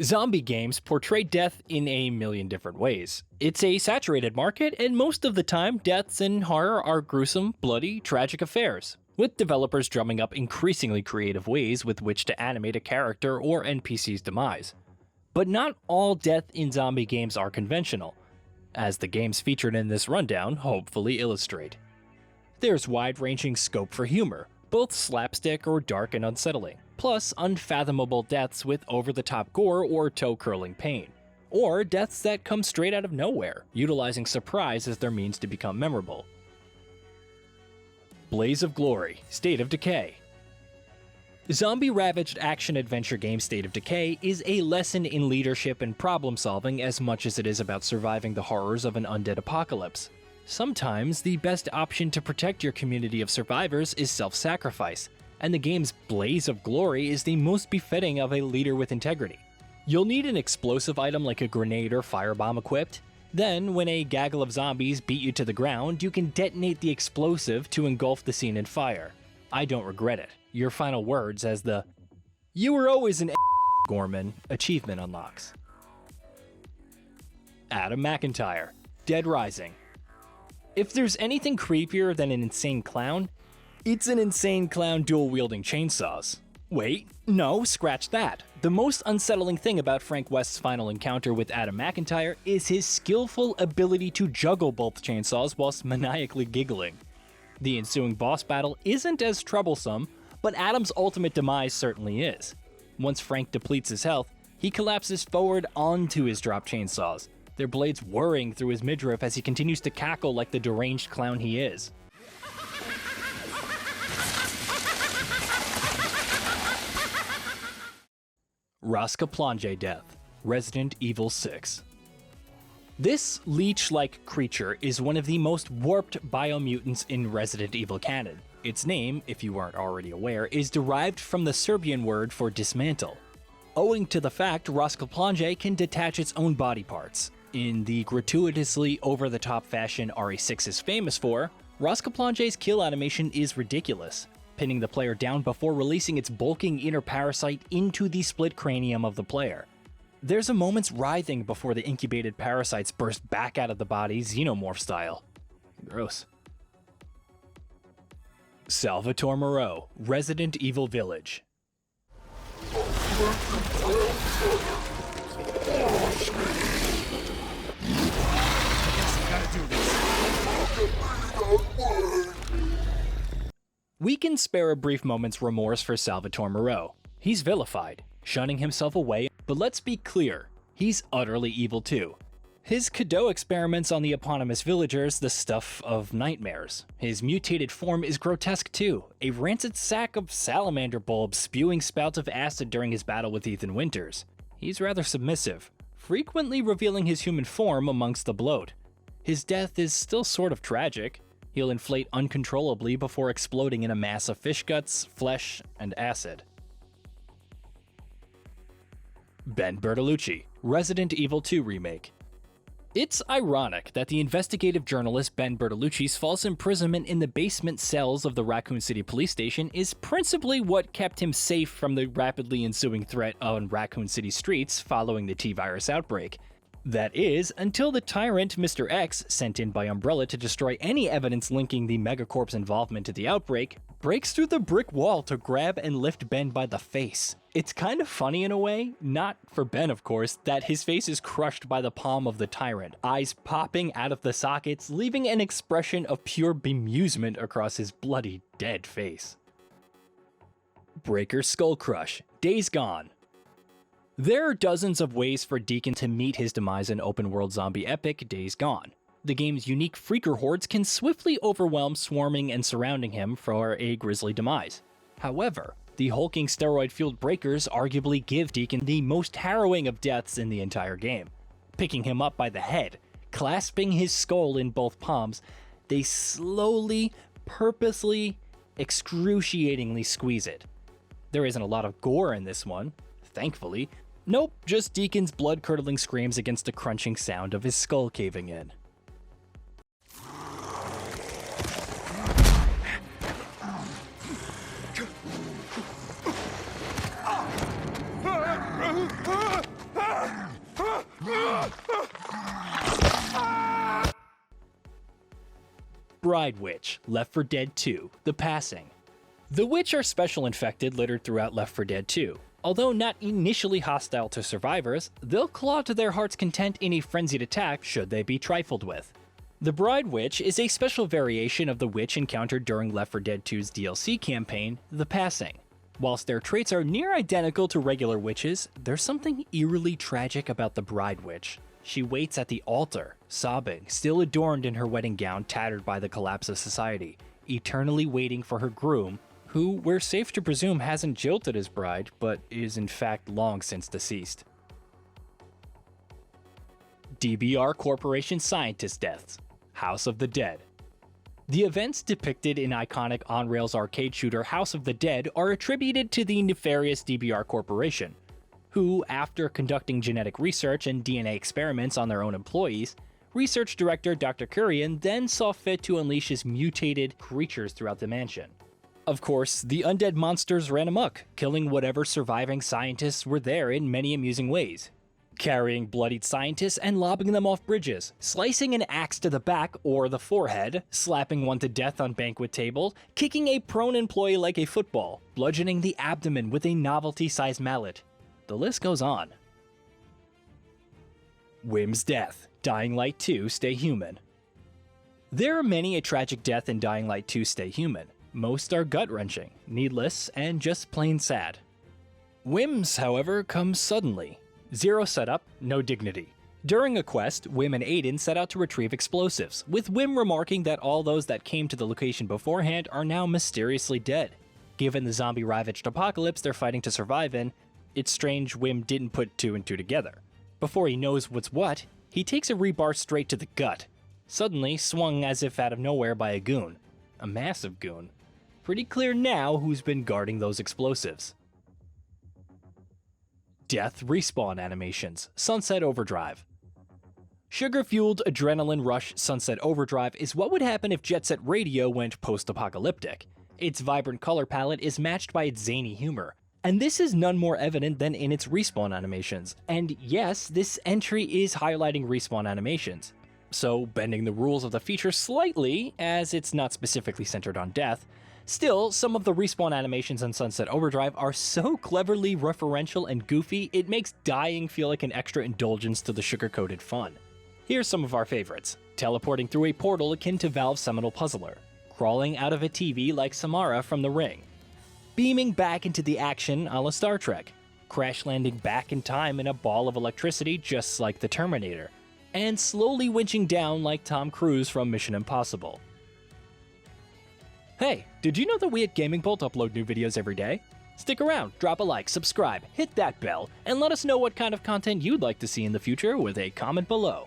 Zombie games portray death in a million different ways. It's a saturated market, and most of the time, deaths in horror are gruesome, bloody, tragic affairs, with developers drumming up increasingly creative ways with which to animate a character or NPC's demise. But not all death in zombie games are conventional, as the games featured in this rundown hopefully illustrate. There's wide-ranging scope for humor, both slapstick or dark and unsettling, plus unfathomable deaths with over-the-top gore or toe-curling pain, or deaths that come straight out of nowhere, utilizing surprise as their means to become memorable. Blaze of Glory, State of Decay. Zombie-ravaged action-adventure game State of Decay is a lesson in leadership and problem-solving as much as it is about surviving the horrors of an undead apocalypse. Sometimes, the best option to protect your community of survivors is self-sacrifice, and the game's Blaze of Glory is the most befitting of a leader with integrity. You'll need an explosive item like a grenade or firebomb equipped. Then, when a gaggle of zombies beat you to the ground, you can detonate the explosive to engulf the scene in fire. I don't regret it. Your final words as the "You were always an Gorman" achievement unlocks. Adam McIntyre, Dead Rising. If there's anything creepier than an insane clown, it's an insane clown dual-wielding chainsaws. Wait, no, scratch that. The most unsettling thing about Frank West's final encounter with Adam McIntyre is his skillful ability to juggle both chainsaws whilst maniacally giggling. The ensuing boss battle isn't as troublesome, but Adam's ultimate demise certainly is. Once Frank depletes his health, he collapses forward onto his dropped chainsaws, their blades whirring through his midriff as he continues to cackle like the deranged clown he is. Rascaplonge Death, Resident Evil 6. This leech-like creature is one of the most warped biomutants in Resident Evil canon. Its name, if you aren't already aware, is derived from the Serbian word for dismantle. Owing to the fact Rascaplonge can detach its own body parts, in the gratuitously over-the-top fashion RE6 is famous for, Rascaplonge's kill animation is ridiculous, pinning the player down before releasing its bulking inner parasite into the split cranium of the player. There's a moment's writhing before the incubated parasites burst back out of the body xenomorph style. Gross. Salvatore Moreau, Resident Evil Village. We can spare a brief moment's remorse for Salvatore Moreau. He's vilified, shunning himself away, but let's be clear, he's utterly evil too. His Cadeau experiments on the eponymous villagers the stuff of nightmares. His mutated form is grotesque too, a rancid sack of salamander bulbs spewing spouts of acid during his battle with Ethan Winters. He's rather submissive, frequently revealing his human form amongst the bloat. His death is still sort of tragic. He'll inflate uncontrollably before exploding in a mass of fish guts, flesh, and acid. Ben Bertolucci, Resident Evil 2 Remake. It's ironic that the investigative journalist Ben Bertolucci's false imprisonment in the basement cells of the Raccoon City police station is principally what kept him safe from the rapidly ensuing threat on Raccoon City streets following the T-Virus outbreak. That is, until the tyrant Mr. X, sent in by Umbrella to destroy any evidence linking the Megacorp's involvement to the outbreak, breaks through the brick wall to grab and lift Ben by the face. It's kind of funny in a way, not for Ben of course, that his face is crushed by the palm of the tyrant, eyes popping out of the sockets, leaving an expression of pure bemusement across his bloody dead face. Breaker Skull Crush, Days Gone. There are dozens of ways for Deacon to meet his demise in open-world zombie epic Days Gone. The game's unique freaker hordes can swiftly overwhelm swarming and surrounding him for a grisly demise. However, the hulking steroid-fueled breakers arguably give Deacon the most harrowing of deaths in the entire game. Picking him up by the head, clasping his skull in both palms, they slowly, purposely, excruciatingly squeeze it. There isn't a lot of gore in this one, thankfully. Nope, just Deacon's blood-curdling screams against the crunching sound of his skull caving in. Bride Witch, Left 4 Dead 2, The Passing. The Witch are special infected littered throughout Left 4 Dead 2. Although not initially hostile to survivors, they'll claw to their heart's content in a frenzied attack should they be trifled with. The Bride Witch is a special variation of the witch encountered during Left 4 Dead 2's DLC campaign, The Passing. Whilst their traits are near identical to regular witches, there's something eerily tragic about the Bride Witch. She waits at the altar, sobbing, still adorned in her wedding gown tattered by the collapse of society, eternally waiting for her groom, who we're safe to presume hasn't jilted his bride, but is in fact long since deceased. DBR Corporation Scientist Deaths, House of the Dead. The events depicted in iconic on-rails arcade shooter House of the Dead are attributed to the nefarious DBR Corporation, who, after conducting genetic research and DNA experiments on their own employees, research director Dr. Kurian then saw fit to unleash his mutated creatures throughout the mansion. Of course, the undead monsters ran amok, killing whatever surviving scientists were there in many amusing ways. Carrying bloodied scientists and lobbing them off bridges, slicing an axe to the back or the forehead, slapping one to death on banquet tables, kicking a prone employee like a football, bludgeoning the abdomen with a novelty-sized mallet. The list goes on. Whim's Death, Dying Light 2 Stay Human. There are many a tragic death in Dying Light 2 Stay Human. Most are gut-wrenching, needless, and just plain sad. Whim's, however, comes suddenly. Zero setup, no dignity. During a quest, Whim and Aiden set out to retrieve explosives, with Whim remarking that all those that came to the location beforehand are now mysteriously dead. Given the zombie-ravaged apocalypse they're fighting to survive in, it's strange Whim didn't put two and two together. Before he knows what's what, he takes a rebar straight to the gut, suddenly swung as if out of nowhere by a goon. A massive goon. Pretty clear now who's been guarding those explosives. Death Respawn Animations, Sunset Overdrive. Sugar-fueled adrenaline rush Sunset Overdrive is what would happen if Jet Set Radio went post-apocalyptic. Its vibrant color palette is matched by its zany humor, and this is none more evident than in its respawn animations. And yes, this entry is highlighting respawn animations. So, bending the rules of the feature slightly, as it's not specifically centered on death, still, some of the respawn animations in Sunset Overdrive are so cleverly referential and goofy, it makes dying feel like an extra indulgence to the sugar-coated fun. Here's some of our favorites. Teleporting through a portal akin to Valve's seminal Puzzler. Crawling out of a TV like Samara from The Ring. Beaming back into the action a la Star Trek. Crash landing back in time in a ball of electricity just like the Terminator. And slowly winching down like Tom Cruise from Mission Impossible. Hey, did you know that we at Gaming Bolt upload new videos every day? Stick around, drop a like, subscribe, hit that bell, and let us know what kind of content you'd like to see in the future with a comment below.